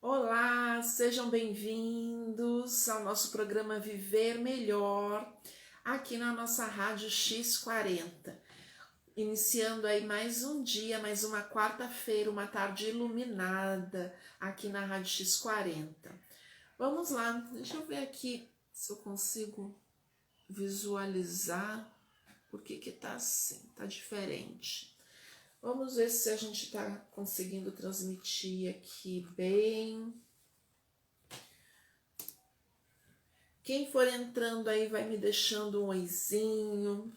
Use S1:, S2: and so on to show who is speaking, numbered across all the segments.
S1: Olá, sejam bem-vindos ao nosso programa Viver Melhor, aqui na nossa Rádio X40. Iniciando aí mais um dia, mais uma quarta-feira, uma tarde iluminada aqui na Rádio X40. Vamos lá, deixa eu ver aqui se eu consigo visualizar por que tá assim, tá diferente. Vamos ver se a gente está conseguindo transmitir aqui bem. Quem for entrando aí vai me deixando um oizinho.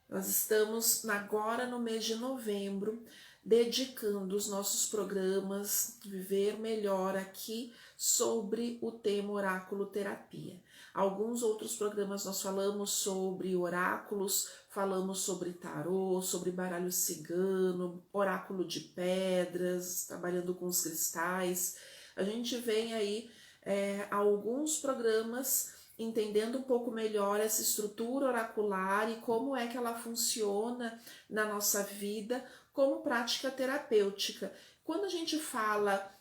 S1: Nós estamos agora no mês de novembro, dedicando os nossos programas Viver Melhor aqui sobre o tema Oráculo Terapia. Alguns outros programas nós falamos sobre oráculos, falamos sobre tarô, sobre baralho cigano, oráculo de pedras, trabalhando com os cristais. A gente vem aí alguns programas entendendo um pouco melhor essa estrutura oracular e como é que ela funciona na nossa vida como prática terapêutica. Quando a gente fala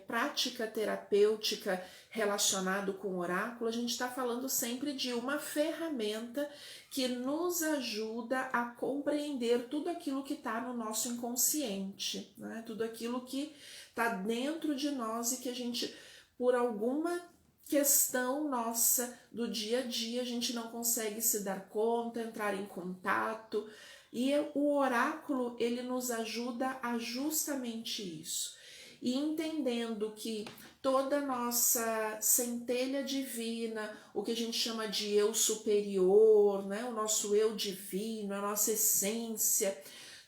S1: prática terapêutica relacionado com oráculo, a gente está falando sempre de uma ferramenta que nos ajuda a compreender tudo aquilo que está no nosso inconsciente, né? Tudo aquilo que está dentro de nós e que a gente, por alguma questão nossa do dia a dia, a gente não consegue se dar conta, entrar em contato, e o oráculo ele nos ajuda a justamente isso. E entendendo que toda a nossa centelha divina, o que a gente chama de eu superior, né, o nosso eu divino, a nossa essência,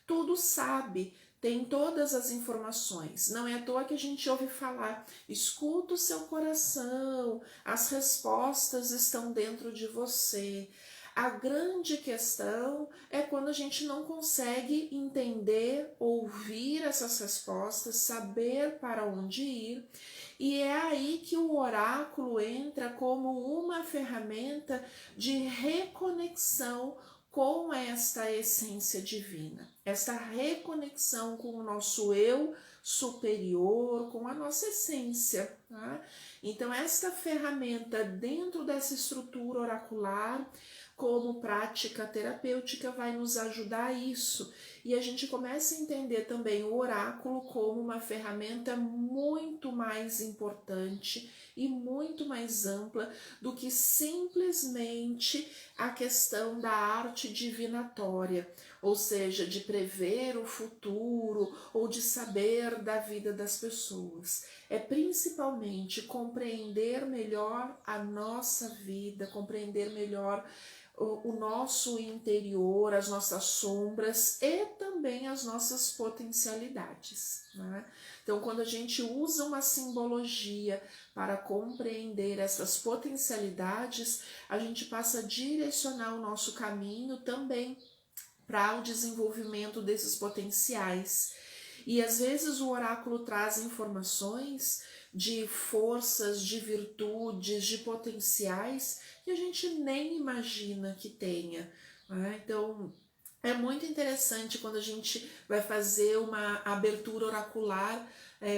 S1: tudo sabe, tem todas as informações. Não é à toa que a gente ouve falar, escuta o seu coração, as respostas estão dentro de você. A grande questão é quando a gente não consegue entender, ouvir essas respostas, saber para onde ir. E é aí que o oráculo entra como uma ferramenta de reconexão com esta essência divina, esta reconexão com o nosso eu superior, com a nossa essência. Tá? Então, esta ferramenta dentro dessa estrutura oracular, como prática terapêutica, vai nos ajudar a isso. E a gente começa a entender também o oráculo como uma ferramenta muito mais importante e muito mais ampla do que simplesmente a questão da arte divinatória, ou seja, de prever o futuro ou de saber da vida das pessoas. É principalmente compreender melhor a nossa vida, compreender melhor o nosso interior, as nossas sombras e também as nossas potencialidades, né? Então, quando a gente usa uma simbologia para compreender essas potencialidades, a gente passa a direcionar o nosso caminho também para o desenvolvimento desses potenciais. E às vezes o oráculo traz informações de forças, de virtudes, de potenciais que a gente nem imagina que tenha. Né? Então, é muito interessante quando a gente vai fazer uma abertura oracular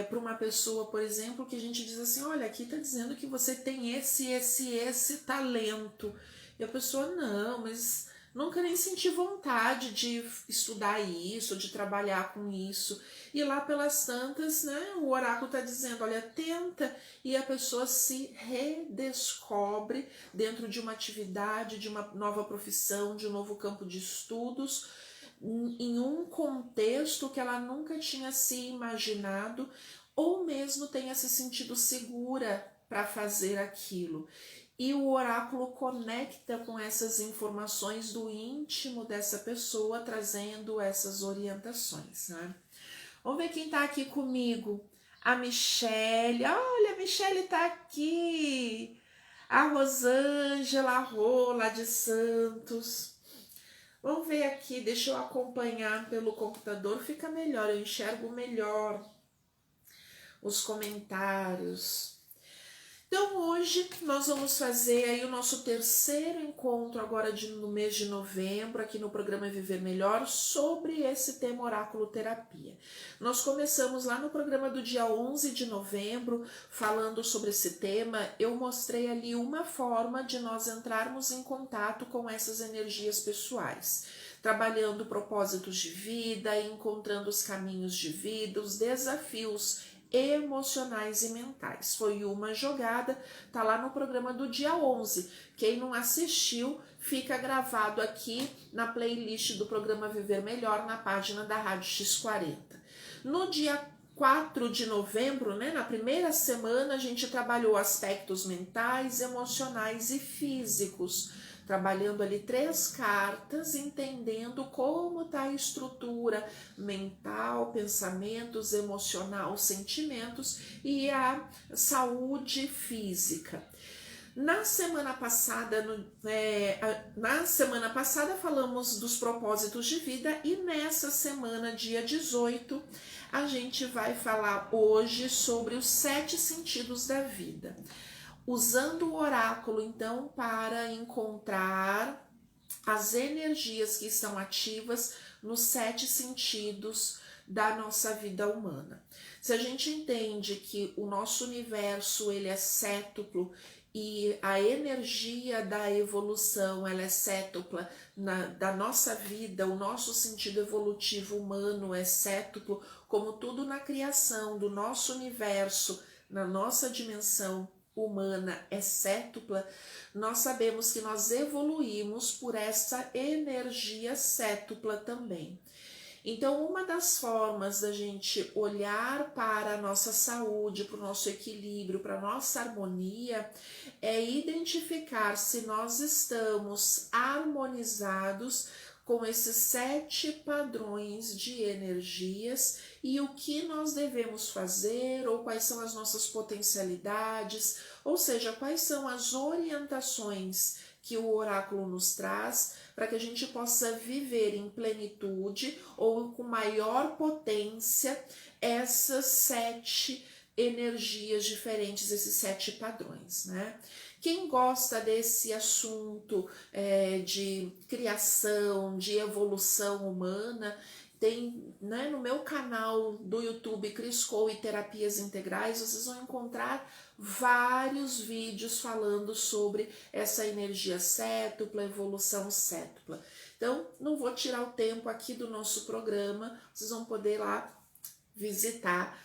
S1: para uma pessoa, por exemplo, que a gente diz assim, olha, aqui está dizendo que você tem esse talento. E a pessoa, não, mas nunca nem senti vontade de estudar isso, de trabalhar com isso. E lá pelas tantas, né, o oráculo está dizendo, olha, tenta, e a pessoa se redescobre dentro de uma atividade, de uma nova profissão, de um novo campo de estudos, em um contexto que ela nunca tinha se imaginado, ou mesmo tenha se sentido segura para fazer aquilo. E o oráculo conecta com essas informações do íntimo dessa pessoa, trazendo essas orientações, né? Vamos ver quem está aqui comigo. A Michele. Olha, a Michele está aqui. A Rosângela Rola de Santos. Vamos ver aqui, deixa eu acompanhar pelo computador, fica melhor, eu enxergo melhor os comentários. Então hoje nós vamos fazer aí o nosso terceiro encontro agora no mês de novembro, aqui no programa Viver Melhor, sobre esse tema oráculo terapia. Nós começamos lá no programa do dia 11 de novembro, falando sobre esse tema. Eu mostrei ali uma forma de nós entrarmos em contato com essas energias pessoais, trabalhando propósitos de vida, encontrando os caminhos de vida, os desafios emocionais e mentais. Foi uma jogada, tá lá no programa do dia 11. Quem não assistiu, fica gravado aqui na playlist do programa Viver Melhor, na página da Rádio X40. No dia 4 de novembro, né, na primeira semana, a gente trabalhou aspectos mentais, emocionais e físicos, trabalhando ali 3 cartas, entendendo como está a estrutura mental, pensamentos, emocional, sentimentos e a saúde física. Na semana passada falamos dos propósitos de vida e nessa semana, dia 18, a gente vai falar hoje sobre os 7 sentidos da vida, usando o oráculo, então, para encontrar as energias que estão ativas nos 7 sentidos da nossa vida humana. Se a gente entende que o nosso universo ele é cétuplo e a energia da evolução ela é cétupla da nossa vida, o nosso sentido evolutivo humano é cétuplo, como tudo na criação do nosso universo, na nossa dimensão humana é cétupla, nós sabemos que nós evoluímos por essa energia cétupla também. Então, uma das formas da gente olhar para a nossa saúde, para o nosso equilíbrio, para a nossa harmonia, é identificar se nós estamos harmonizados com esses 7 padrões de energias e o que nós devemos fazer, ou quais são as nossas potencialidades, ou seja, quais são as orientações que o oráculo nos traz para que a gente possa viver em plenitude ou com maior potência essas 7 energias diferentes, esses 7 padrões, né? Quem gosta desse assunto de criação, de evolução humana, tem, né, no meu canal do YouTube Cris Cole e Terapias Integrais, vocês vão encontrar vários vídeos falando sobre essa energia cétupla, evolução cétupla. Então, não vou tirar o tempo aqui do nosso programa, vocês vão poder lá visitar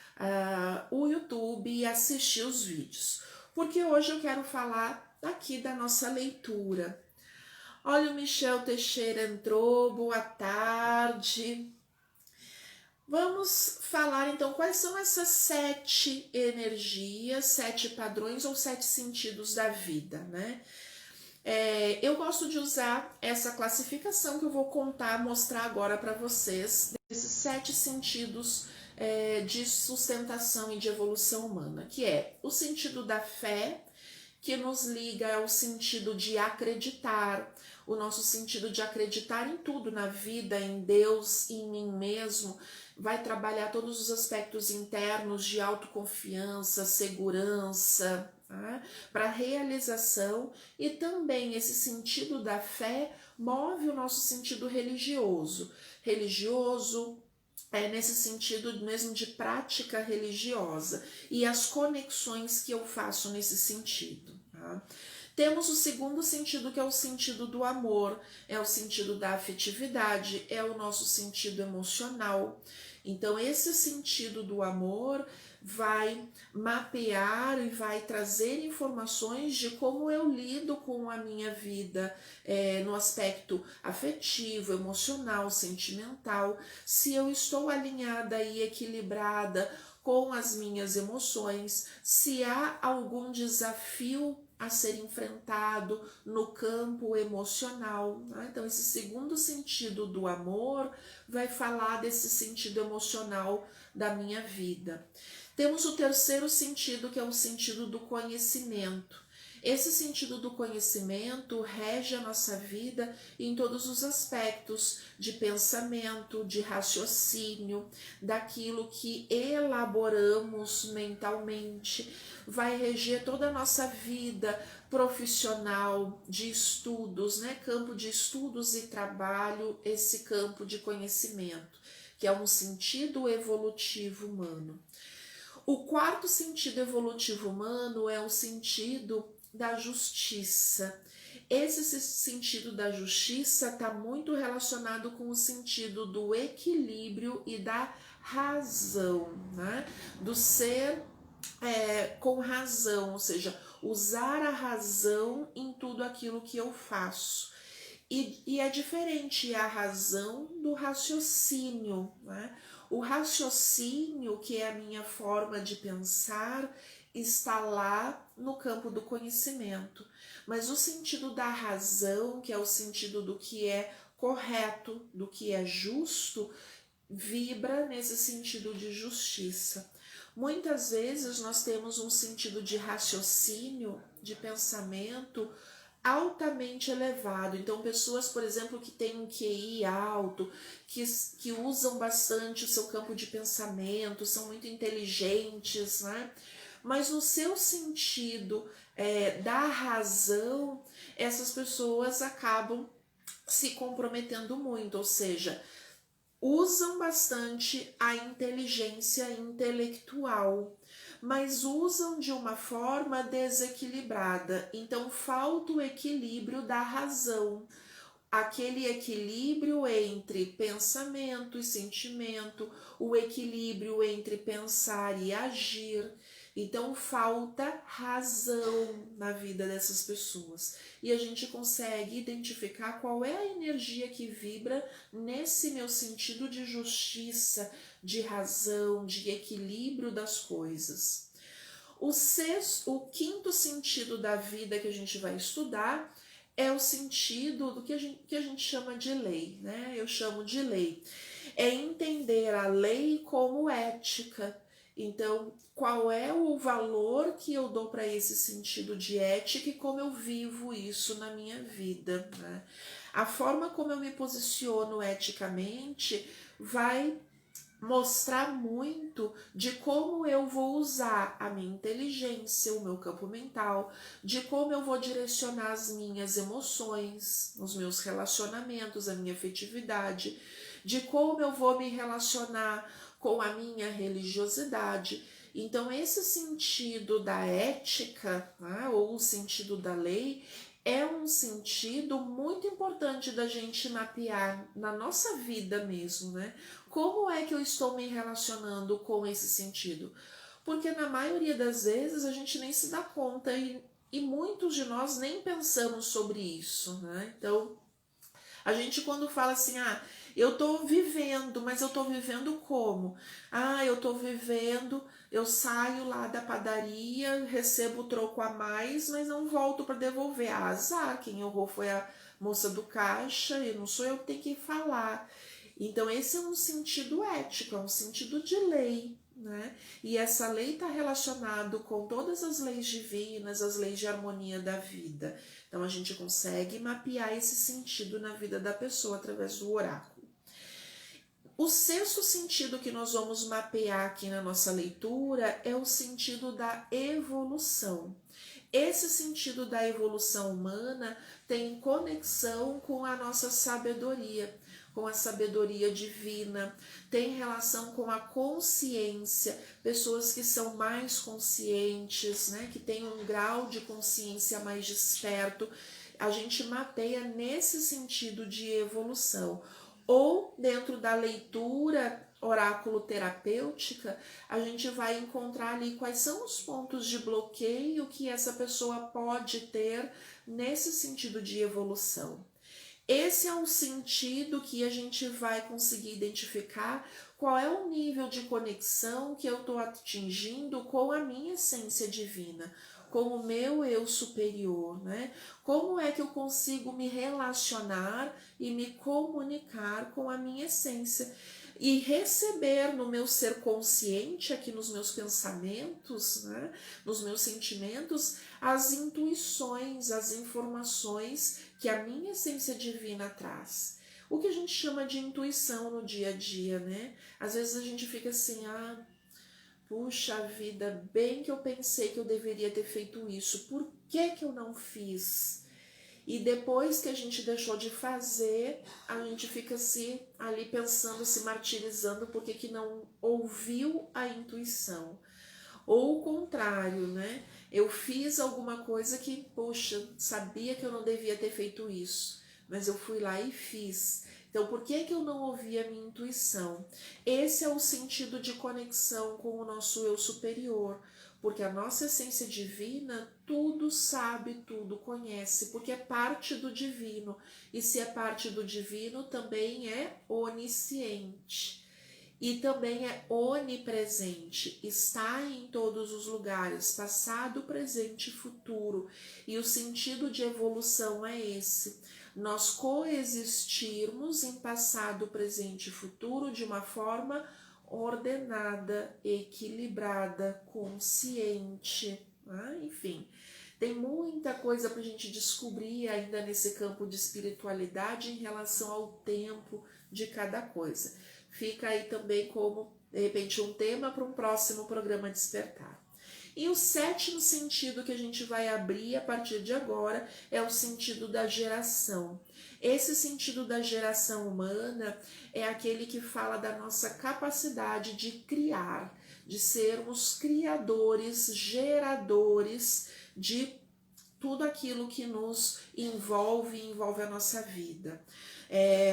S1: o YouTube e assistir os vídeos. Porque hoje eu quero falar aqui da nossa leitura. Olha, o Michel Teixeira entrou, boa tarde. Vamos falar então quais são essas 7 energias, 7 padrões ou 7 sentidos da vida, né? Eu gosto de usar essa classificação que eu vou mostrar agora para vocês, desses 7 sentidos de sustentação e de evolução humana, que é o sentido da fé, que nos liga ao sentido de acreditar, o nosso sentido de acreditar em tudo, na vida, em Deus, em mim mesmo, vai trabalhar todos os aspectos internos de autoconfiança, segurança, tá? Para realização, e também esse sentido da fé move o nosso sentido religioso. Nesse sentido mesmo de prática religiosa e as conexões que eu faço nesse sentido. Tá? Temos o segundo sentido, que é o sentido do amor, é o sentido da afetividade, é o nosso sentido emocional. Então, esse sentido do amor vai mapear e vai trazer informações de como eu lido com a minha vida no aspecto afetivo, emocional, sentimental, se eu estou alinhada e equilibrada com as minhas emoções, se há algum desafio a ser enfrentado no campo emocional. Né? Então, esse segundo sentido do amor vai falar desse sentido emocional da minha vida. Temos o terceiro sentido, que é o sentido do conhecimento. Esse sentido do conhecimento rege a nossa vida em todos os aspectos de pensamento, de raciocínio, daquilo que elaboramos mentalmente, vai reger toda a nossa vida profissional, de estudos, né? Campo de estudos e trabalho, esse campo de conhecimento, que é um sentido evolutivo humano. O quarto sentido evolutivo humano é o sentido da justiça. Esse sentido da justiça está muito relacionado com o sentido do equilíbrio e da razão, né? Do ser com razão, ou seja, usar a razão em tudo aquilo que eu faço. E é diferente a razão do raciocínio, né? O raciocínio, que é a minha forma de pensar, está lá no campo do conhecimento. Mas o sentido da razão, que é o sentido do que é correto, do que é justo, vibra nesse sentido de justiça. Muitas vezes nós temos um sentido de raciocínio, de pensamento altamente elevado. Então, pessoas, por exemplo, que têm um QI alto, que usam bastante o seu campo de pensamento, são muito inteligentes, né? Mas no seu sentido da razão, essas pessoas acabam se comprometendo muito, ou seja, usam bastante a inteligência intelectual, mas usam de uma forma desequilibrada. Então falta o equilíbrio da razão, aquele equilíbrio entre pensamento e sentimento, o equilíbrio entre pensar e agir. Então falta razão na vida dessas pessoas. E a gente consegue identificar qual é a energia que vibra nesse meu sentido de justiça, de razão, de equilíbrio das coisas. O quinto sentido da vida que a gente vai estudar é o sentido do que a gente chama de lei, né? Eu chamo de lei. É entender a lei como ética. Então, qual é o valor que eu dou para esse sentido de ética e como eu vivo isso na minha vida, né? A forma como eu me posiciono eticamente vai mostrar muito de como eu vou usar a minha inteligência, o meu campo mental, de como eu vou direcionar as minhas emoções, os meus relacionamentos, a minha afetividade, de como eu vou me relacionar com a minha religiosidade. Então, esse sentido da ética, né, ou o sentido da lei, é um sentido muito importante da gente mapear na nossa vida mesmo, né? Como é que eu estou me relacionando com esse sentido? Porque na maioria das vezes a gente nem se dá conta e muitos de nós nem pensamos sobre isso, né? Então, a gente quando fala assim, eu tô vivendo, mas eu tô vivendo como? Eu tô vivendo, eu saio lá da padaria, recebo o troco a mais, mas não volto para devolver. Azar, quem errou foi a moça do caixa e não sou eu que tenho que falar. Então esse é um sentido ético, é um sentido de lei, né? E essa lei está relacionado com todas as leis divinas, as leis de harmonia da vida. Então a gente consegue mapear esse sentido na vida da pessoa através do oráculo. O sexto sentido que nós vamos mapear aqui na nossa leitura é o sentido da evolução. Esse sentido da evolução humana tem conexão com a nossa sabedoria, com a sabedoria divina, tem relação com a consciência, pessoas que são mais conscientes, né, que têm um grau de consciência mais desperto. A gente mapeia nesse sentido de evolução. Ou dentro da leitura oráculo terapêutica, a gente vai encontrar ali quais são os pontos de bloqueio que essa pessoa pode ter nesse sentido de evolução. Esse é um sentido que a gente vai conseguir identificar qual é o nível de conexão que eu estou atingindo com a minha essência divina, com o meu eu superior, né? Como é que eu consigo me relacionar e me comunicar com a minha essência? e receber no meu ser consciente, aqui nos meus pensamentos, né, nos meus sentimentos, as intuições, as informações que a minha essência divina traz. O que a gente chama de intuição no dia a dia, né? Às vezes a gente fica assim, puxa vida, bem que eu pensei que eu deveria ter feito isso, por que eu não fiz? E depois que a gente deixou de fazer, a gente fica ali pensando, se martirizando, porque que não ouviu a intuição. Ou o contrário, né? Eu fiz alguma coisa que, poxa, sabia que eu não devia ter feito isso, mas eu fui lá e fiz. Então, por que eu não ouvi a minha intuição? Esse é o sentido de conexão com o nosso eu superior, porque a nossa essência divina tudo sabe, tudo conhece, porque é parte do divino. E se é parte do divino, também é onisciente. E também é onipresente, está em todos os lugares, passado, presente e futuro. E o sentido de evolução é esse: nós coexistirmos em passado, presente e futuro de uma forma ordenada, equilibrada, consciente. Enfim, tem muita coisa para a gente descobrir ainda nesse campo de espiritualidade em relação ao tempo de cada coisa. Fica aí também como, de repente, um tema para um próximo programa Despertar. E o sétimo sentido que a gente vai abrir a partir de agora é o sentido da geração. Esse sentido da geração humana é aquele que fala da nossa capacidade de criar, de sermos criadores, geradores de tudo aquilo que nos envolve a nossa vida.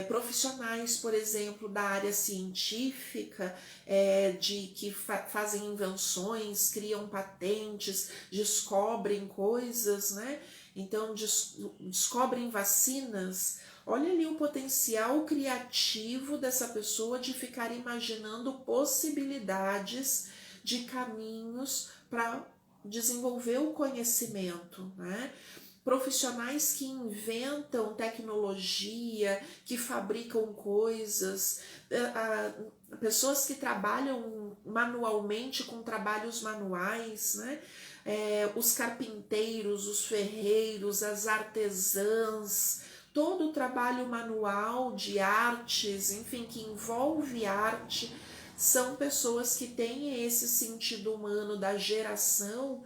S1: Profissionais, por exemplo, da área científica, que fazem invenções, criam patentes, descobrem coisas, né? Então, descobrem vacinas. Olha ali o potencial criativo dessa pessoa de ficar imaginando possibilidades de caminhos para desenvolver o conhecimento, né? Profissionais que inventam tecnologia, que fabricam coisas, pessoas que trabalham manualmente com trabalhos manuais, né? Os carpinteiros, os ferreiros, as artesãs, todo o trabalho manual de artes, enfim, que envolve arte, são pessoas que têm esse sentido humano da geração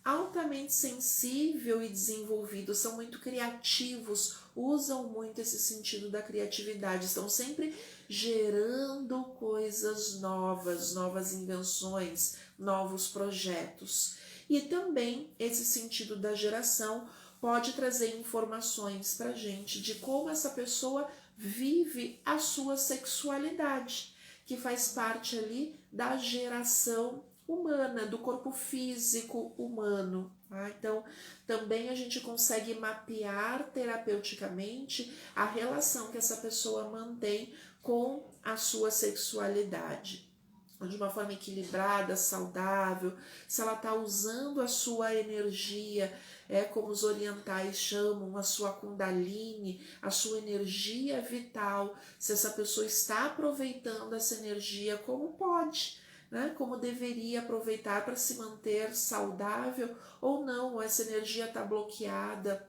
S1: altamente sensível e desenvolvido, são muito criativos, usam muito esse sentido da criatividade, estão sempre gerando coisas novas, novas invenções, novos projetos. E também esse sentido da geração pode trazer informações para a gente de como essa pessoa vive a sua sexualidade, que faz parte ali da geração humana, do corpo físico humano. Então, também a gente consegue mapear terapeuticamente a relação que essa pessoa mantém com a sua sexualidade. De uma forma equilibrada, saudável, se ela está usando a sua energia, como os orientais chamam, a sua kundalini, a sua energia vital, se essa pessoa está aproveitando essa energia como pode, né? Como deveria aproveitar para se manter saudável ou não, ou essa energia está bloqueada,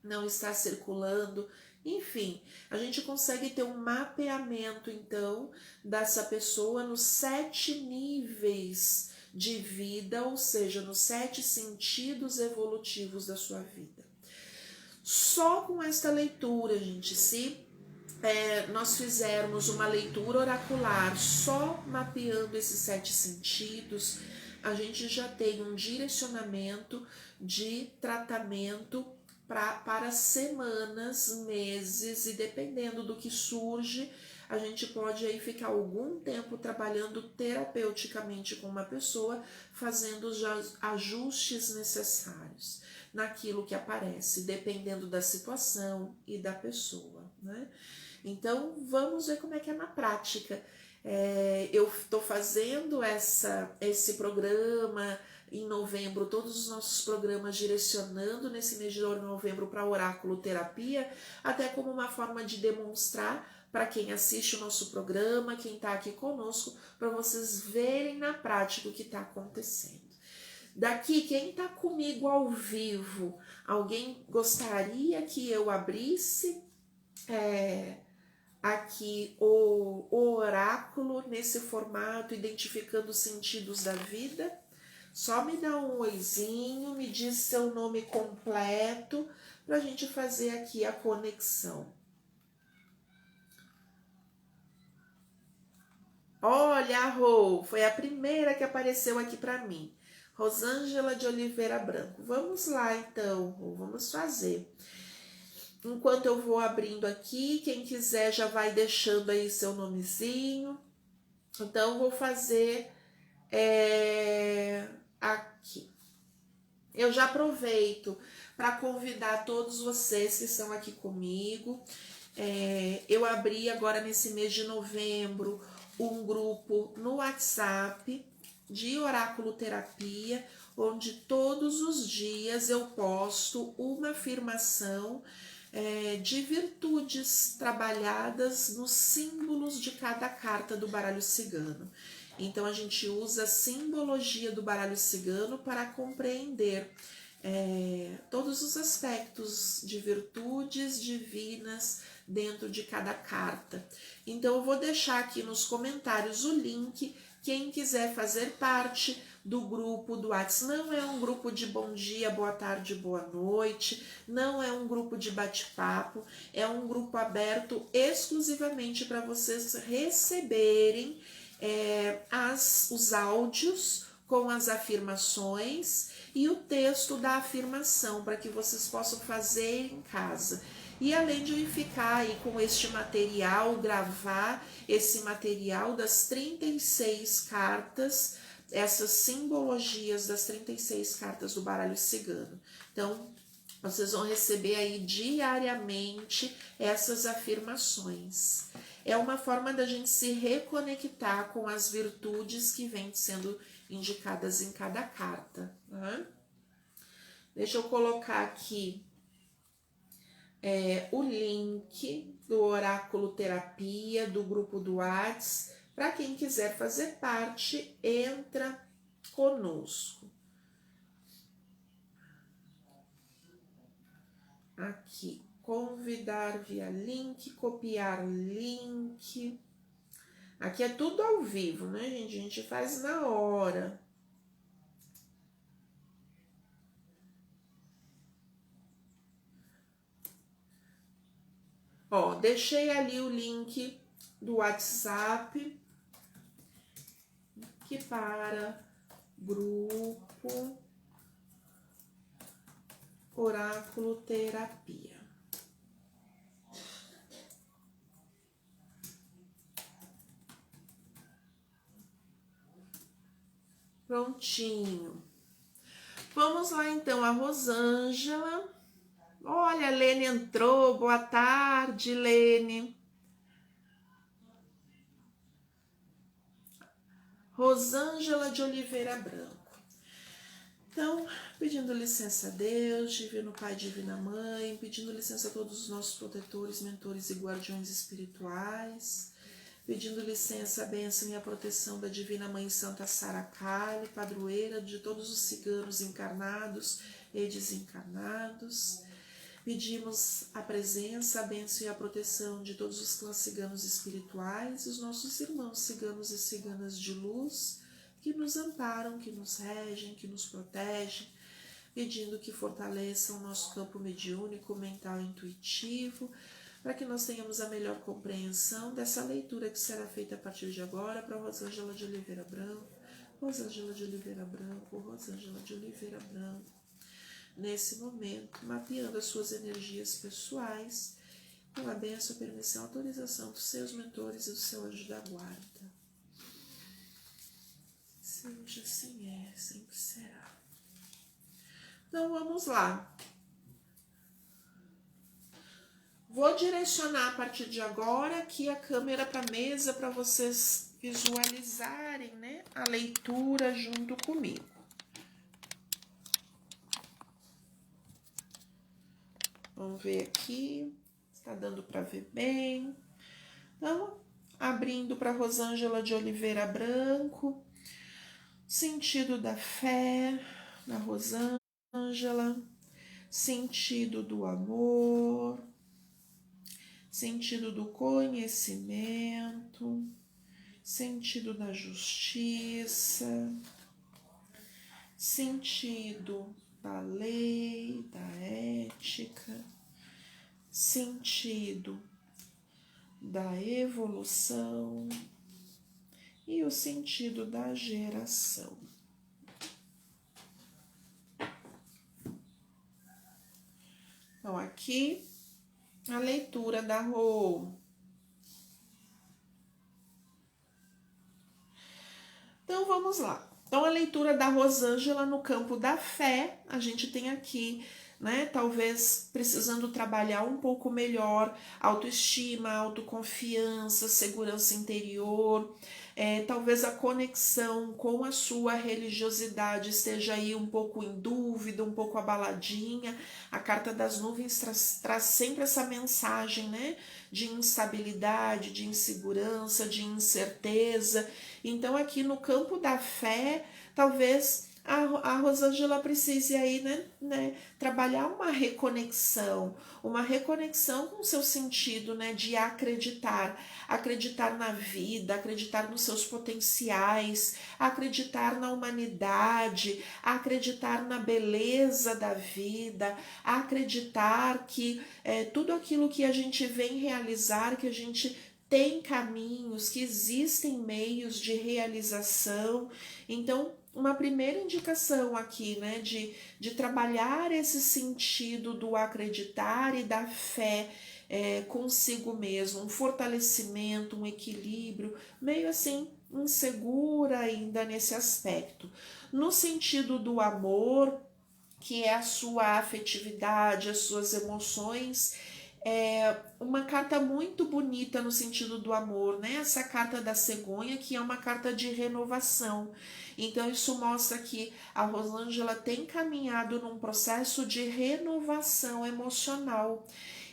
S1: não está circulando. Enfim, a gente consegue ter um mapeamento, então, dessa pessoa nos 7 níveis de vida, ou seja, nos 7 sentidos evolutivos da sua vida. Só com esta leitura, gente, se nós fizermos uma leitura oracular só mapeando esses 7 sentidos, a gente já tem um direcionamento de tratamento para semanas, meses, e dependendo do que surge, a gente pode aí ficar algum tempo trabalhando terapeuticamente com uma pessoa, fazendo os ajustes necessários naquilo que aparece, dependendo da situação e da pessoa, né? Então, vamos ver como é que é na prática. Eu estou fazendo esse programa em novembro, todos os nossos programas direcionando nesse mês de novembro para oráculo terapia, até como uma forma de demonstrar para quem assiste o nosso programa, quem está aqui conosco, para vocês verem na prática o que está acontecendo. Daqui, quem está comigo ao vivo, alguém gostaria que eu abrisse aqui o oráculo nesse formato, identificando os sentidos da vida? Só me dá um oizinho, me diz seu nome completo para a gente fazer aqui a conexão. Olha, Rô, foi a primeira que apareceu aqui para mim. Rosângela de Oliveira Branco. Vamos lá então, Rô, vamos fazer. Enquanto eu vou abrindo aqui, quem quiser já vai deixando aí seu nomezinho. Então, vou fazer aqui. Eu já aproveito para convidar todos vocês que estão aqui comigo. Eu abri agora nesse mês de novembro um grupo no WhatsApp de oráculo terapia, onde todos os dias eu posto uma afirmação de virtudes trabalhadas nos símbolos de cada carta do baralho cigano. Então a gente usa a simbologia do baralho cigano para compreender todos os aspectos de virtudes divinas dentro de cada carta. Então eu vou deixar aqui nos comentários o link, quem quiser fazer parte do grupo do WhatsApp. Não é um grupo de bom dia, boa tarde, boa noite, não é um grupo de bate-papo, é um grupo aberto exclusivamente para vocês receberem os áudios com as afirmações e o texto da afirmação, para que vocês possam fazer em casa. E além de eu ficar aí com este material, gravar esse material das 36 cartas, essas simbologias das 36 cartas do baralho cigano. Então, vocês vão receber aí diariamente essas afirmações. É uma forma da gente se reconectar com as virtudes que vêm sendo indicadas em cada carta. Né? Deixa eu colocar aqui o link do oráculo terapia, do grupo do WhatsApp. Para quem quiser fazer parte, entra conosco. Aqui, convidar via link, copiar link. Aqui é tudo ao vivo, né, gente? A gente faz na hora. Ó, deixei ali o link do WhatsApp que para grupo Oráculo Terapia. Prontinho. Vamos lá então, a Rosângela. Olha, a Lene entrou. Boa tarde, Lene. Rosângela de Oliveira Branco. Então, pedindo licença a Deus, Divino Pai, Divina Mãe, pedindo licença a todos os nossos protetores, mentores e guardiões espirituais, pedindo licença, a bênção e a proteção da Divina Mãe Santa Sara Kali, padroeira de todos os ciganos encarnados e desencarnados. Pedimos a presença, a bênção e a proteção de todos os clãs ciganos espirituais, os nossos irmãos ciganos e ciganas de luz, que nos amparam, que nos regem, que nos protegem, pedindo que fortaleçam o nosso campo mediúnico, mental e intuitivo, para que nós tenhamos a melhor compreensão dessa leitura que será feita a partir de agora para Rosângela de Oliveira Branco, Rosângela de Oliveira Branco, Rosângela de Oliveira Branco. Nesse momento, mapeando as suas energias pessoais, com a bênção, a permissão, a autorização dos seus mentores e do seu anjo da guarda. Seja assim é, sempre será. Então vamos lá. Vou direcionar a partir de agora aqui a câmera para a mesa para vocês visualizarem, né, a leitura junto comigo. Vamos ver aqui, está dando para ver bem. Então, abrindo para Rosângela de Oliveira Branco, sentido da fé na Rosângela, sentido do amor, sentido do conhecimento, sentido da justiça, sentido da lei, da ética, sentido da evolução e o sentido da geração. Então, aqui a leitura da Rô. Então, vamos lá. Então, a leitura da Rosângela no campo da fé, a gente tem aqui, né, talvez precisando trabalhar um pouco melhor autoestima, autoconfiança, segurança interior, talvez a conexão com a sua religiosidade esteja aí um pouco em dúvida, um pouco abaladinha. A carta das nuvens traz sempre essa mensagem, né, de instabilidade, de insegurança, de incerteza. Então, aqui no campo da fé, talvez a Rosângela precise aí, né, trabalhar uma reconexão com o seu sentido, né, de acreditar na vida, acreditar nos seus potenciais, acreditar na humanidade, acreditar na beleza da vida, acreditar que tudo aquilo que a gente vem realizar, que a gente tem caminhos, que existem meios de realização. Então, uma primeira indicação aqui, né, de trabalhar esse sentido do acreditar e da fé consigo mesmo, um fortalecimento, um equilíbrio, meio assim insegura ainda nesse aspecto. No sentido do amor, que é a sua afetividade, as suas emoções, uma carta muito bonita no sentido do amor, né? Essa carta da cegonha, que é uma carta de renovação. Então, isso mostra que a Rosângela tem caminhado num processo de renovação emocional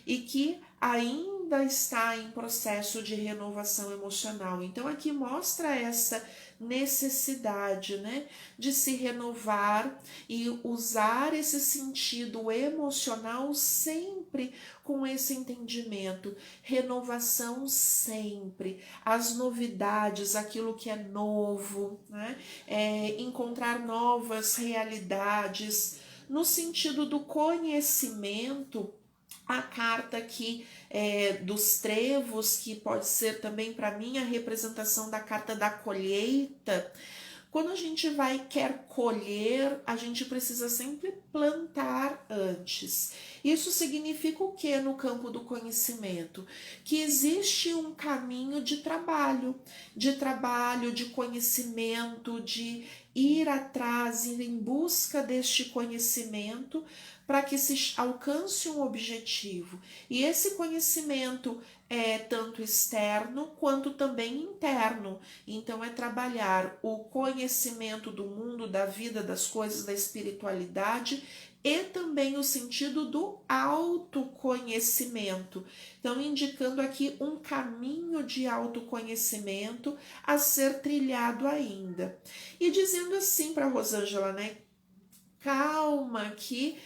S1: e que ainda está em processo de renovação emocional. Então, aqui mostra essa necessidade, né, de se renovar e usar esse sentido emocional sempre com esse entendimento. Renovação sempre, as novidades, aquilo que é novo, né, encontrar novas realidades. No sentido do conhecimento, a carta aqui dos trevos, que pode ser também para mim a representação da carta da colheita. Quando a gente quer colher, a gente precisa sempre plantar antes. Isso significa o que no campo do conhecimento? Que existe um caminho de trabalho, de conhecimento, de ir atrás, ir em busca deste conhecimento para que se alcance um objetivo. E esse conhecimento é tanto externo quanto também interno. Então, é trabalhar o conhecimento do mundo, da vida, das coisas, da espiritualidade e também o sentido do autoconhecimento. Então, indicando aqui um caminho de autoconhecimento a ser trilhado ainda. E dizendo assim para Rosângela, né? Calma, que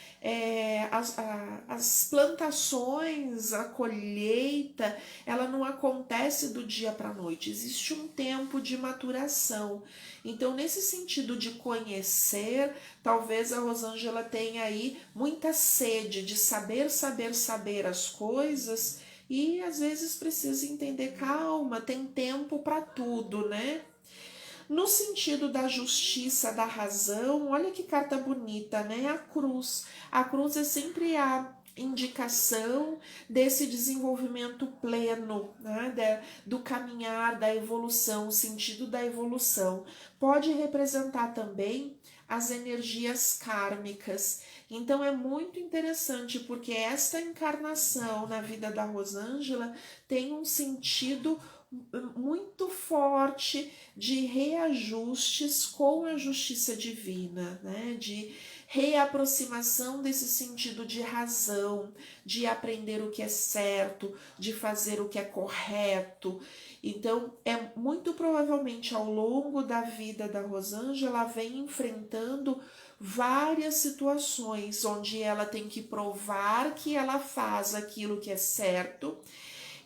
S1: as plantações, a colheita, ela não acontece do dia para a noite, existe um tempo de maturação. Então, nesse sentido de conhecer, talvez a Rosângela tenha aí muita sede de saber as coisas e às vezes precisa entender, calma, tem tempo para tudo, né? No sentido da justiça, da razão, olha que carta bonita, né? A cruz. A cruz é sempre a indicação desse desenvolvimento pleno, né? Do caminhar, da evolução, o sentido da evolução. Pode representar também as energias kármicas. Então é muito interessante porque esta encarnação na vida da Rosângela tem um sentido muito forte de reajustes com a justiça divina, né? De reaproximação desse sentido de razão, de aprender o que é certo, de fazer o que é correto. Então, muito provavelmente ao longo da vida da Rosângela, ela vem enfrentando várias situações onde ela tem que provar que ela faz aquilo que é certo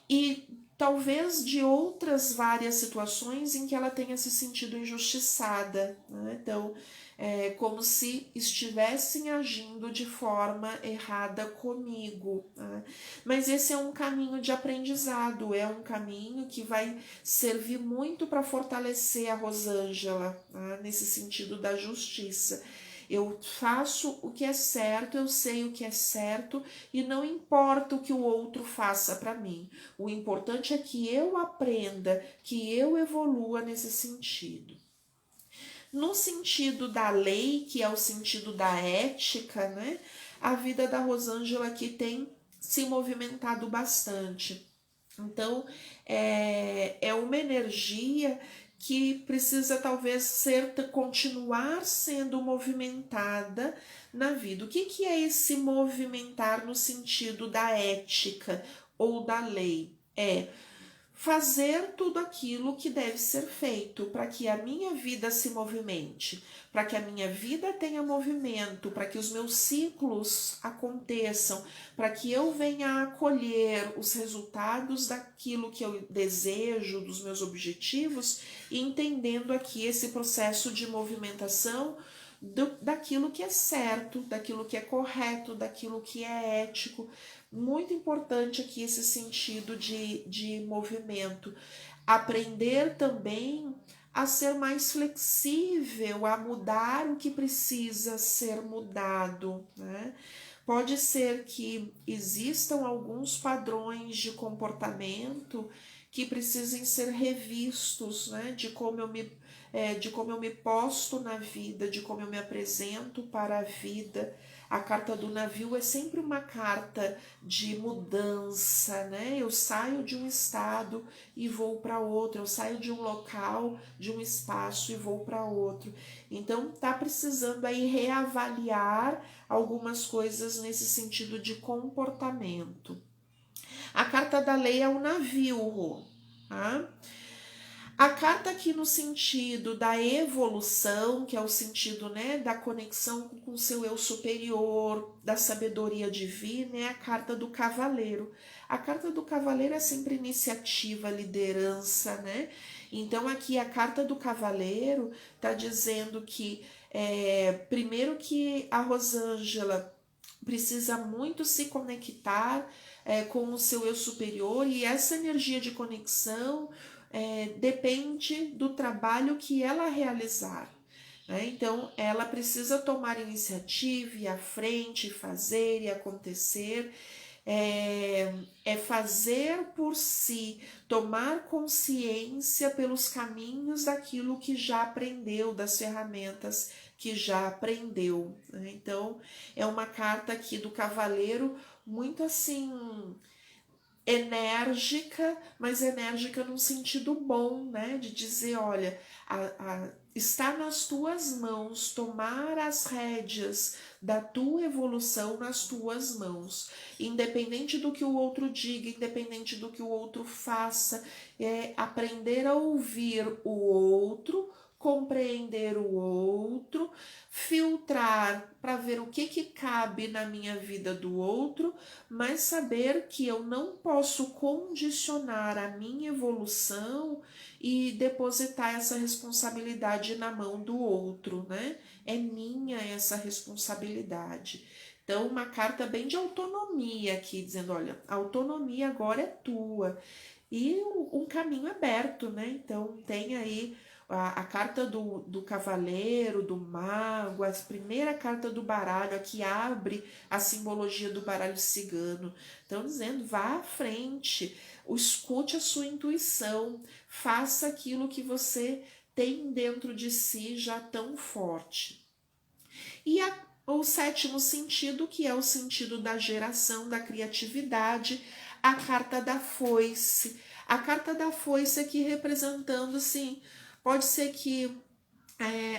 S1: e talvez de outras várias situações em que ela tenha se sentido injustiçada, né? Então, é como se estivessem agindo de forma errada comigo, né? Mas esse é um caminho de aprendizado, é um caminho que vai servir muito para fortalecer a Rosângela, né? Nesse sentido da justiça. Eu faço o que é certo, eu sei o que é certo e não importa o que o outro faça para mim. O importante é que eu aprenda, que eu evolua nesse sentido. No sentido da lei, que é o sentido da ética, né? A vida da Rosângela aqui tem se movimentado bastante. Então, é uma energia que precisa talvez continuar sendo movimentada na vida. O que é esse movimentar no sentido da ética ou da lei? É fazer tudo aquilo que deve ser feito para que a minha vida se movimente, para que a minha vida tenha movimento, para que os meus ciclos aconteçam, para que eu venha a colher os resultados daquilo que eu desejo, dos meus objetivos, e entendendo aqui esse processo de movimentação daquilo que é certo, daquilo que é correto, daquilo que é ético. Muito importante aqui esse sentido de movimento. Aprender também a ser mais flexível, a mudar o que precisa ser mudado, né? Pode ser que existam alguns padrões de comportamento que precisem ser revistos, né? De como eu me posto na vida, de como eu me apresento para a vida. A carta do navio é sempre uma carta de mudança, né? Eu saio de um estado e vou para outro, eu saio de um local, de um espaço e vou para outro. Então, tá precisando aí reavaliar algumas coisas nesse sentido de comportamento. A carta da lei é o navio, tá? A carta aqui no sentido da evolução, que é o sentido, né, da conexão com o seu eu superior, da sabedoria divina, é a carta do cavaleiro. A carta do cavaleiro é sempre iniciativa, liderança, né? Então aqui a carta do cavaleiro está dizendo que primeiro que a Rosângela precisa muito se conectar com o seu eu superior, e essa energia de conexão depende do trabalho que ela realizar. Né? Então, ela precisa tomar iniciativa, ir à frente, fazer e acontecer. É fazer por si, tomar consciência pelos caminhos daquilo que já aprendeu, das ferramentas que já aprendeu. Né? Então, é uma carta aqui do cavaleiro muito assim enérgica, mas enérgica num sentido bom, né? De dizer, olha, está nas tuas mãos tomar as rédeas da tua evolução nas tuas mãos. Independente do que o outro diga, independente do que o outro faça, é aprender a ouvir o outro, compreender o outro, filtrar para ver o que cabe na minha vida do outro, mas saber que eu não posso condicionar a minha evolução e depositar essa responsabilidade na mão do outro, né? É minha essa responsabilidade. Então, uma carta bem de autonomia aqui, dizendo, olha, a autonomia agora é tua. E um caminho aberto, né? Então, tem aí a carta do cavaleiro, do mago, a primeira carta do baralho, a que abre a simbologia do baralho cigano. Então, dizendo, vá à frente, escute a sua intuição, faça aquilo que você tem dentro de si já tão forte. E o sétimo sentido, que é o sentido da geração, da criatividade, a carta da foice. A carta da foice aqui representando, assim, pode ser que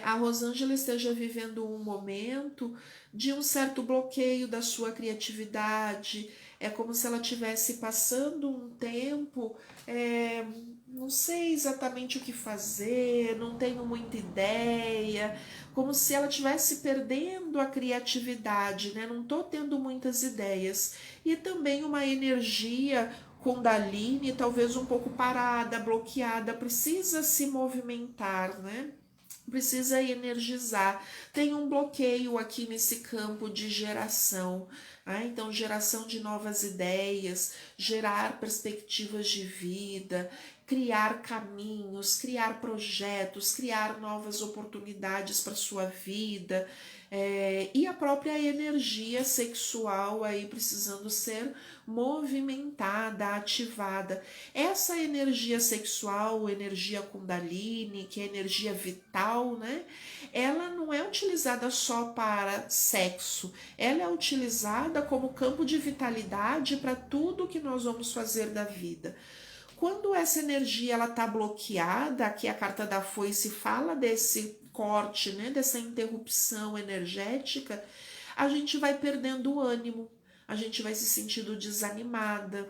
S1: a Rosângela esteja vivendo um momento de um certo bloqueio da sua criatividade. É como se ela estivesse passando um tempo, não sei exatamente o que fazer, não tenho muita ideia, como se ela estivesse perdendo a criatividade, né? Não estou tendo muitas ideias. E também uma energia Kundalini, talvez um pouco parada, bloqueada, precisa se movimentar, né? Precisa energizar. Tem um bloqueio aqui nesse campo de geração. Então, geração de novas ideias, gerar perspectivas de vida, criar caminhos, criar projetos, criar novas oportunidades para sua vida. E a própria energia sexual aí precisando ser movimentada, ativada. Essa energia sexual, energia Kundalini, que é energia vital, né? Ela não é utilizada só para sexo, ela é utilizada como campo de vitalidade para tudo que nós vamos fazer da vida. Quando essa energia ela está bloqueada, aqui a carta da foice fala desse corte, né, dessa interrupção energética, a gente vai perdendo o ânimo, a gente vai se sentindo desanimada,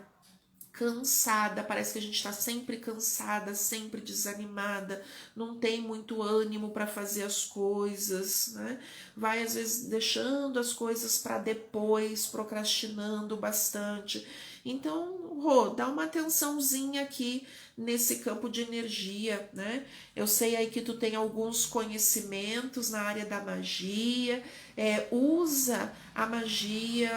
S1: cansada, parece que a gente está sempre cansada, sempre desanimada, não tem muito ânimo para fazer as coisas, né? Vai às vezes deixando as coisas para depois, procrastinando bastante. Então, Rô, dá uma atençãozinha aqui nesse campo de energia, né? Eu sei aí que tu tem alguns conhecimentos na área da magia, usa a magia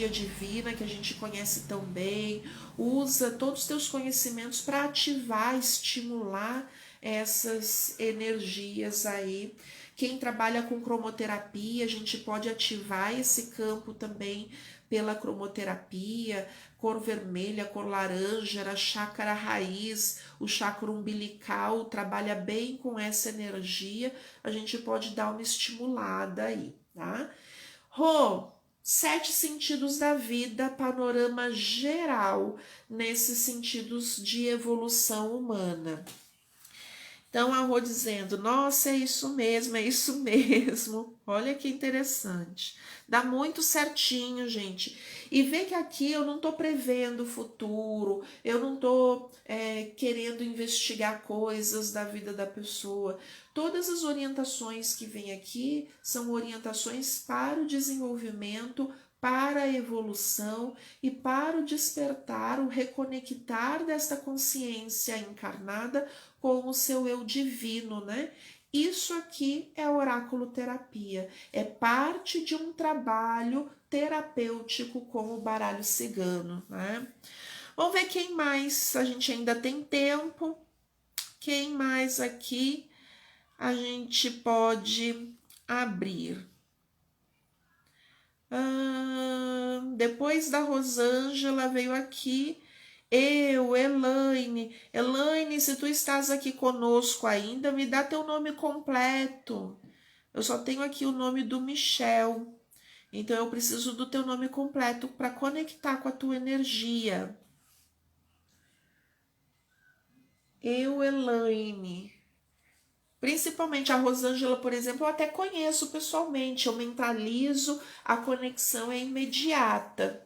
S1: divina que a gente conhece tão bem, usa todos os teus conhecimentos para ativar, estimular essas energias aí. Quem trabalha com cromoterapia, a gente pode ativar esse campo também pela cromoterapia, cor vermelha, cor laranja, a chácara raiz, o chakra umbilical trabalha bem com essa energia, a gente pode dar uma estimulada aí, tá? Rô, 7 sentidos da vida, panorama geral nesses sentidos de evolução humana. Então a Rô dizendo, nossa, é isso mesmo, é isso mesmo. Olha que interessante. Dá muito certinho, gente. E vê que aqui eu não estou prevendo o futuro, eu não estou querendo investigar coisas da vida da pessoa. Todas as orientações que vêm aqui são orientações para o desenvolvimento, para a evolução e para o despertar, o reconectar desta consciência encarnada com o seu eu divino, né? Isso aqui é oráculo terapia, é parte de um trabalho terapêutico com o baralho cigano, né? Vamos ver quem mais, a gente ainda tem tempo, quem mais aqui a gente pode abrir. Depois da Rosângela veio aqui Elaine. Elaine, se tu estás aqui conosco ainda, me dá teu nome completo. Eu só tenho aqui o nome do Michel. Então eu preciso do teu nome completo para conectar com a tua energia. Elaine. Principalmente a Rosângela, por exemplo, eu até conheço pessoalmente, eu mentalizo, a conexão é imediata.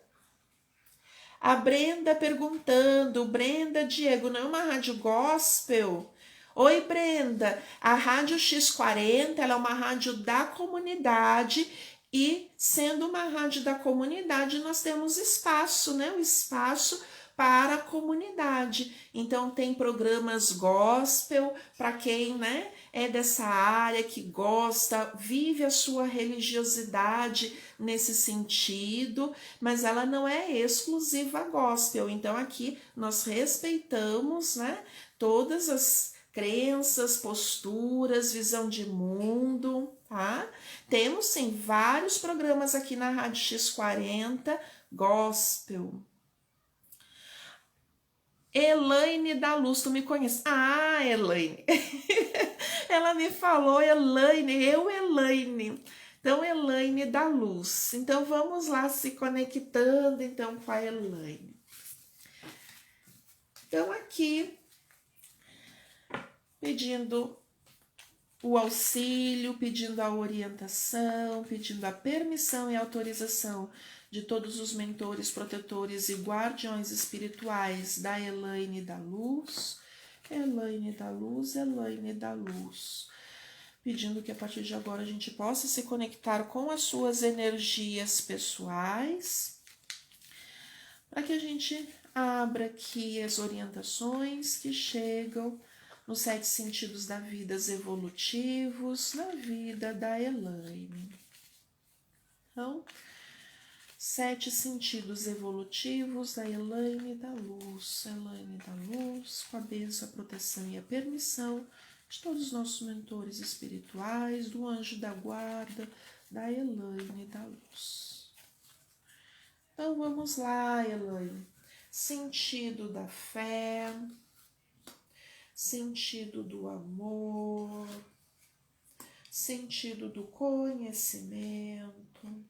S1: A Brenda perguntando, Brenda Diego, não é uma rádio gospel? Oi, Brenda, a Rádio X40 ela é uma rádio da comunidade e sendo uma rádio da comunidade nós temos espaço, né? O espaço para a comunidade. Então tem programas gospel para quem, né, é dessa área, que gosta, vive a sua religiosidade nesse sentido, mas ela não é exclusiva gospel. Então aqui nós respeitamos, né, todas as crenças, posturas, visão de mundo, tá? Temos sim vários programas aqui na Rádio X40 gospel. Elaine da Luz, tu me conhece? Ah, Elaine. Ela me falou, Elaine, Elaine. Então, Elaine da Luz. Então, vamos lá se conectando, então, com a Elaine. Então, aqui, pedindo o auxílio, pedindo a orientação, pedindo a permissão e autorização de todos os mentores, protetores e guardiões espirituais da Elaine da Luz, Elaine da Luz, Elaine da Luz. Pedindo que a partir de agora a gente possa se conectar com as suas energias pessoais, para que a gente abra aqui as orientações que chegam nos 7 sentidos da vida evolutivos, na vida da Elaine. Então, 7 sentidos evolutivos da Elaine da Luz. Elaine da Luz, com a bênção, a proteção e a permissão de todos os nossos mentores espirituais, do anjo da guarda, da Elaine da Luz. Então, vamos lá, Elaine. Sentido da fé, sentido do amor, sentido do conhecimento,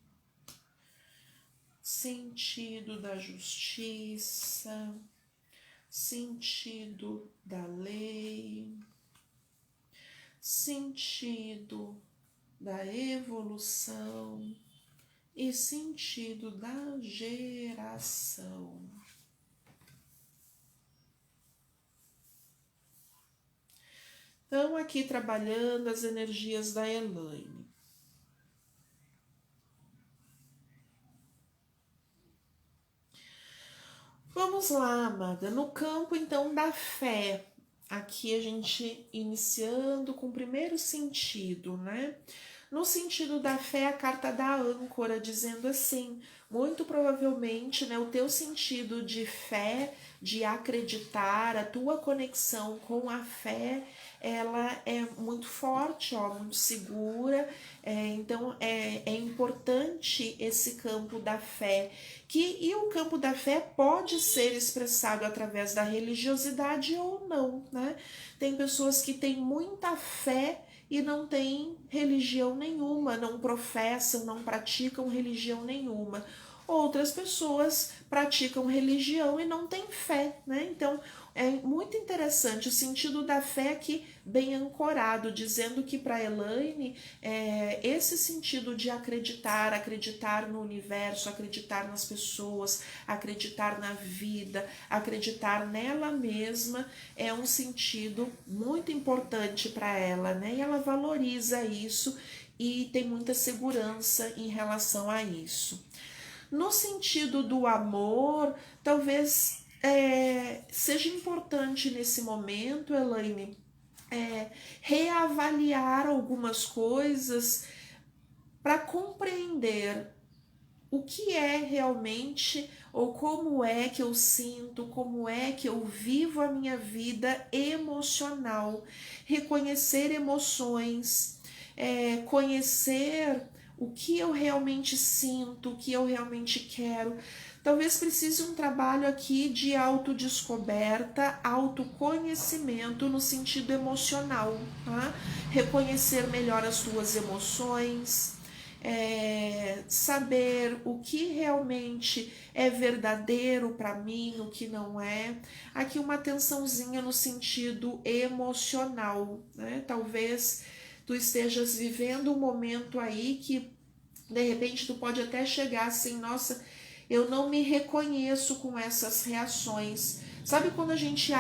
S1: sentido da justiça, sentido da lei, sentido da evolução e sentido da geração. Então, aqui trabalhando as energias da Elaine. Vamos lá, amada. No campo, então, da fé. Aqui a gente iniciando com o primeiro sentido, né? No sentido da fé, a carta da âncora, dizendo assim, muito provavelmente, né, o teu sentido de fé, de acreditar, a tua conexão com a fé, ela é muito forte, ó, muito segura, então é importante esse campo da fé, e o campo da fé pode ser expressado através da religiosidade ou não, né? Tem pessoas que têm muita fé e não têm religião nenhuma, não professam, não praticam religião nenhuma. Outras pessoas praticam religião e não têm fé, né? Então, é muito interessante o sentido da fé aqui bem ancorado, dizendo que para Elaine, esse sentido de acreditar, acreditar no universo, acreditar nas pessoas, acreditar na vida, acreditar nela mesma, é um sentido muito importante para ela, né? E ela valoriza isso e tem muita segurança em relação a isso. No sentido do amor, talvez seja importante nesse momento, Elaine, reavaliar algumas coisas para compreender o que é realmente ou como é que eu sinto, como é que eu vivo a minha vida emocional, reconhecer emoções, conhecer o que eu realmente sinto, o que eu realmente quero. Talvez precise um trabalho aqui de autodescoberta, autoconhecimento no sentido emocional, tá? Reconhecer melhor as suas emoções, saber o que realmente é verdadeiro para mim, o que não é. Aqui uma atençãozinha no sentido emocional, né? Talvez tu estejas vivendo um momento aí que de repente tu pode até chegar assim, nossa, eu não me reconheço com essas reações. Sabe quando a gente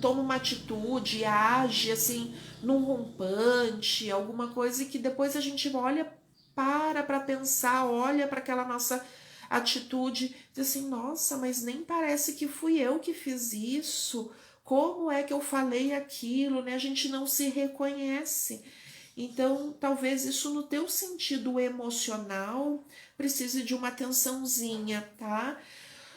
S1: toma uma atitude, age assim, num rompante, alguma coisa, e que depois a gente olha, para pensar, olha para aquela nossa atitude, diz assim, nossa, mas nem parece que fui eu que fiz isso, como é que eu falei aquilo, né? A gente não se reconhece. Então, talvez isso no teu sentido emocional precise de uma atençãozinha, tá?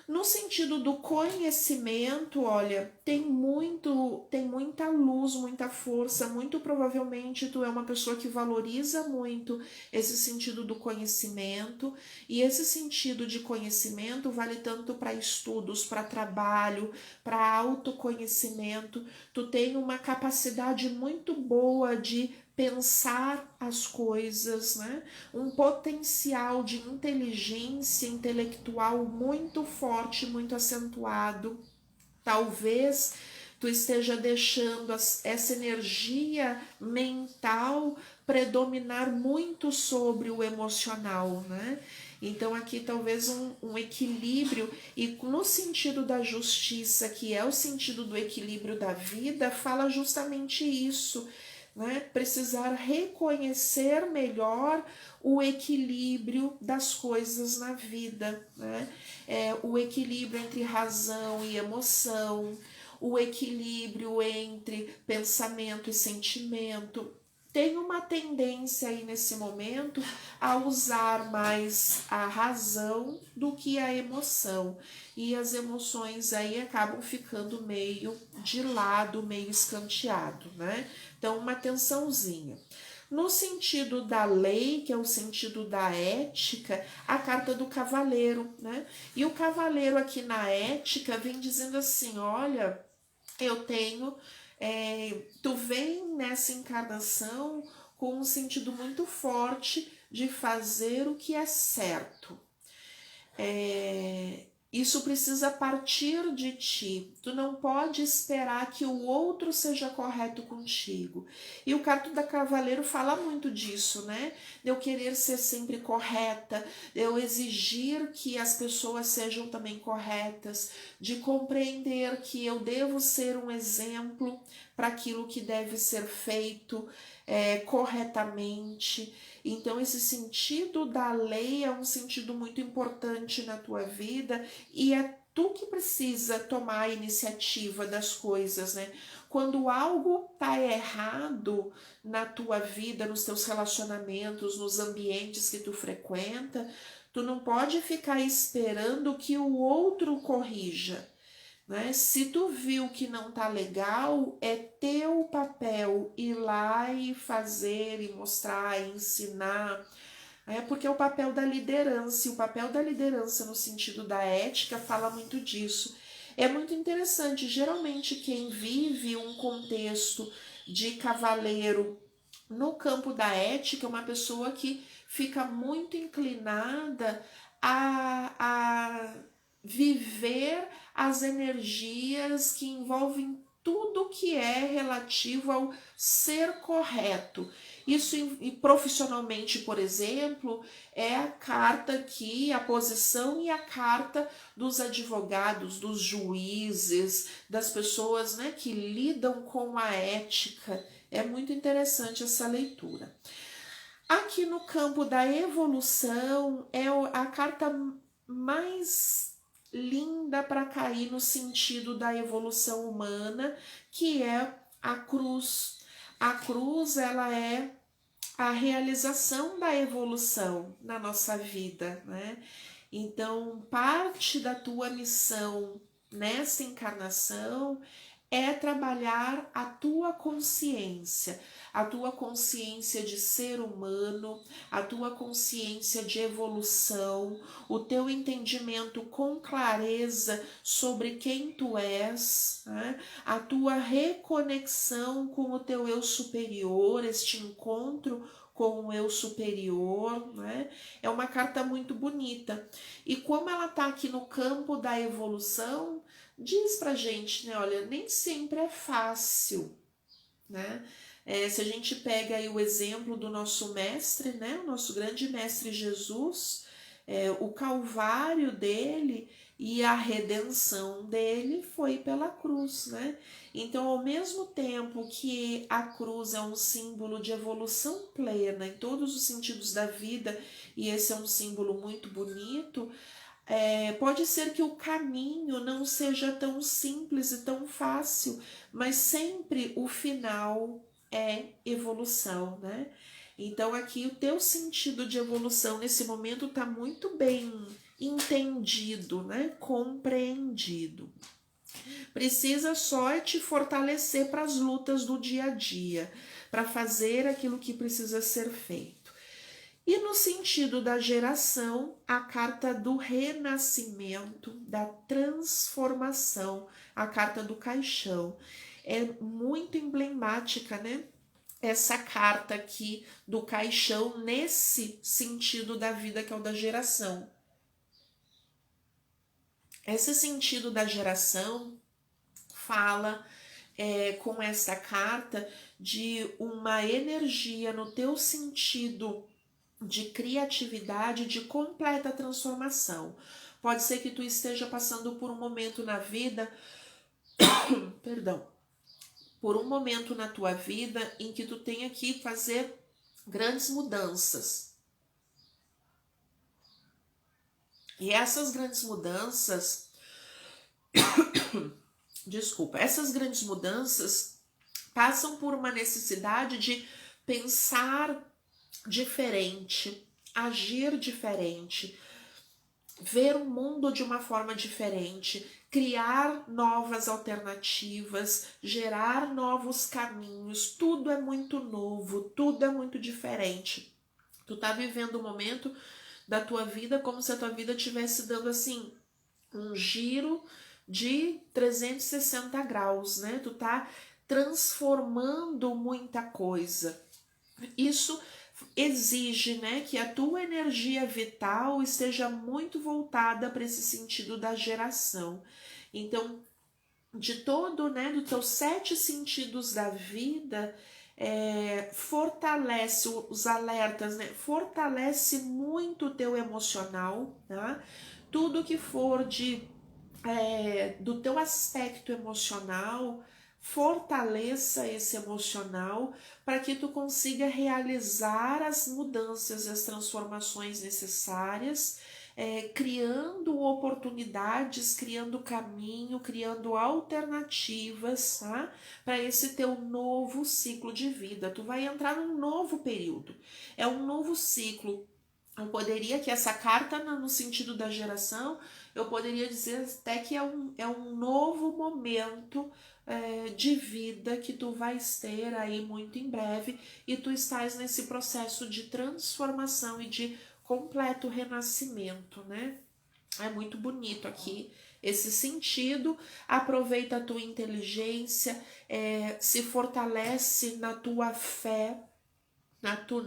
S1: No sentido do conhecimento, olha, tem muita luz, muita força, muito provavelmente tu é uma pessoa que valoriza muito esse sentido do conhecimento, e esse sentido de conhecimento vale tanto para estudos, para trabalho, para autoconhecimento. Tu tem uma capacidade muito boa de pensar as coisas, né? Um potencial de inteligência intelectual muito forte, muito acentuado. Talvez tu tu esteja deixando essa energia mental predominar muito sobre o emocional, né? Então aqui talvez um equilíbrio, e no sentido da justiça, que é o sentido do equilíbrio da vida, fala justamente isso, né? Precisar reconhecer melhor o equilíbrio das coisas na vida, né? O equilíbrio entre razão e emoção, o equilíbrio entre pensamento e sentimento. Tem uma tendência aí nesse momento a usar mais a razão do que a emoção. E as emoções aí acabam ficando meio de lado, meio escanteado, né? Então, uma tensãozinha. No sentido da lei, que é o sentido da ética, a carta do cavaleiro, né? E o cavaleiro aqui na ética vem dizendo assim, olha, eu tenho... tu vem nessa encarnação com um sentido muito forte de fazer o que é certo. Isso precisa partir de ti. Tu não pode esperar que o outro seja correto contigo. E o carto da cavaleiro fala muito disso, né? De eu querer ser sempre correta, de eu exigir que as pessoas sejam também corretas, de compreender que eu devo ser um exemplo para aquilo que deve ser feito corretamente. Então, esse sentido da lei é um sentido muito importante na tua vida e é tu que precisa tomar a iniciativa das coisas, né? Quando algo tá errado na tua vida, nos teus relacionamentos, nos ambientes que tu frequenta, tu não pode ficar esperando que o outro corrija. Né? Se tu viu que não tá legal, é teu papel ir lá e fazer, e mostrar, e ensinar, porque é o papel da liderança, e o papel da liderança no sentido da ética fala muito disso. É muito interessante, geralmente quem vive um contexto de cavaleiro no campo da ética é uma pessoa que fica muito inclinada a viver as energias que envolvem tudo que é relativo ao ser correto. Isso, e profissionalmente, por exemplo, é a carta aqui, a posição e a carta dos advogados, dos juízes, das pessoas, né, que lidam com a ética. É muito interessante essa leitura. Aqui no campo da evolução é a carta mais linda para cair no sentido da evolução humana, que é a cruz. A cruz, ela é a realização da evolução na nossa vida, né? Então, parte da tua missão nessa encarnação é trabalhar a tua consciência de ser humano, a tua consciência de evolução, o teu entendimento com clareza sobre quem tu és, né? A tua reconexão com o teu eu superior, este encontro com o eu superior, né? É uma carta muito bonita. E como ela está aqui no campo da evolução, diz pra gente, né? Olha, nem sempre é fácil, né? Se a gente pega aí o exemplo do nosso mestre, né? O nosso grande mestre Jesus, o calvário dele e a redenção dele foi pela cruz, né? Então, ao mesmo tempo que a cruz é um símbolo de evolução plena em todos os sentidos da vida, e esse é um símbolo muito bonito, pode ser que o caminho não seja tão simples e tão fácil, mas sempre o final é evolução, né? Então aqui o teu sentido de evolução nesse momento está muito bem entendido, né? Compreendido. Precisa só te fortalecer para as lutas do dia a dia, para fazer aquilo que precisa ser feito. E no sentido da geração, a carta do renascimento, da transformação, a carta do caixão. É muito emblemática, né? Essa carta aqui do caixão nesse sentido da vida que é o da geração. Esse sentido da geração fala com essa carta de uma energia no teu sentido de criatividade, de completa transformação. Pode ser que tu esteja passando por um momento na vida, perdão, por um momento na tua vida em que tu tenha que fazer grandes mudanças. E essas grandes mudanças, essas grandes mudanças passam por uma necessidade de pensar diferente, agir diferente, ver o mundo de uma forma diferente, criar novas alternativas, gerar novos caminhos. Tudo é muito novo, tudo é muito diferente. Tu tá vivendo um momento da tua vida como se a tua vida estivesse dando assim um giro de 360 graus, né? Tu tá transformando muita coisa. Isso exige, né, que a tua energia vital esteja muito voltada para esse sentido da geração. Então, de todo, né, dos teus 7 sentidos da vida, fortalece os alertas, né, fortalece muito o teu emocional, tá? Tudo que for do teu aspecto emocional, fortaleça esse emocional para que tu consiga realizar as mudanças e as transformações necessárias, criando oportunidades, criando caminho, criando alternativas, tá? Para esse teu novo ciclo de vida. Tu vai entrar num novo período, é um novo ciclo. Eu poderia que essa carta, no sentido da geração, eu poderia dizer até que é um novo momento de vida que tu vais ter aí muito em breve, e tu estás nesse processo de transformação e de completo renascimento, né? É muito bonito aqui esse sentido. Aproveita a tua inteligência, se fortalece na tua fé,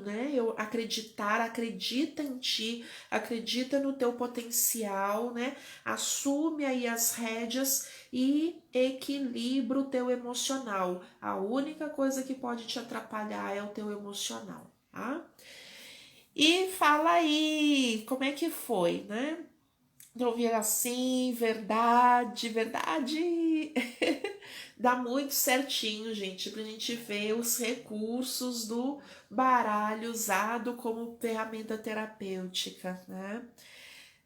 S1: né? Acredita em ti, acredita no teu potencial, né? Assume aí as rédeas e equilibra o teu emocional. A única coisa que pode te atrapalhar é o teu emocional, tá? E fala aí, como é que foi, né? Ouvir assim, verdade, verdade. Dá muito certinho, gente, pra gente ver os recursos do baralho usado como ferramenta terapêutica, né?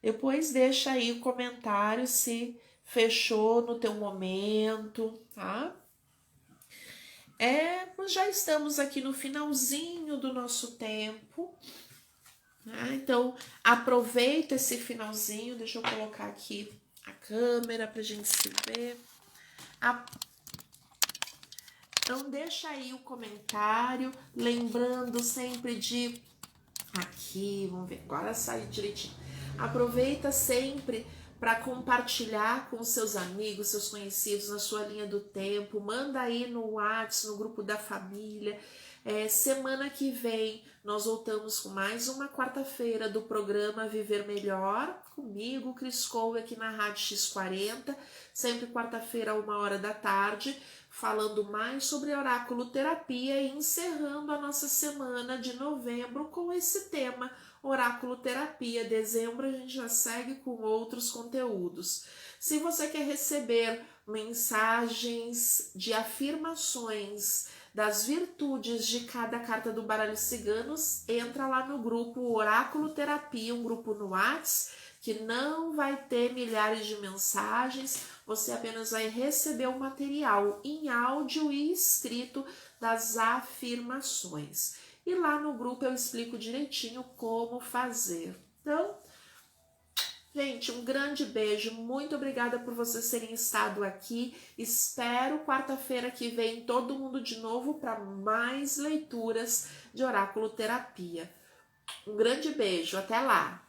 S1: Depois deixa aí o comentário se fechou no teu momento, tá? Já estamos aqui no finalzinho do nosso tempo, né? Então aproveita esse finalzinho, deixa eu colocar aqui a câmera pra gente se ver. Então deixa aí o comentário, lembrando sempre de aqui, vamos ver, agora sai direitinho. Aproveita sempre para compartilhar com seus amigos, seus conhecidos na sua linha do tempo. Manda aí no WhatsApp, no grupo da família. Semana que vem nós voltamos com mais uma quarta-feira do programa Viver Melhor, comigo, Cris Couve, aqui na Rádio X40, sempre quarta-feira, 1h da tarde, falando mais sobre oráculo terapia e encerrando a nossa semana de novembro com esse tema, oráculo terapia. Dezembro a gente já segue com outros conteúdos. Se você quer receber mensagens de afirmações das virtudes de cada carta do baralho ciganos, entra lá no grupo Oráculo Terapia, um grupo no WhatsApp, que não vai ter milhares de mensagens, você apenas vai receber o material em áudio e escrito das afirmações. E lá no grupo eu explico direitinho como fazer. Então, gente, um grande beijo, muito obrigada por vocês terem estado aqui. Espero quarta-feira que vem todo mundo de novo para mais leituras de oráculo terapia. Um grande beijo, até lá!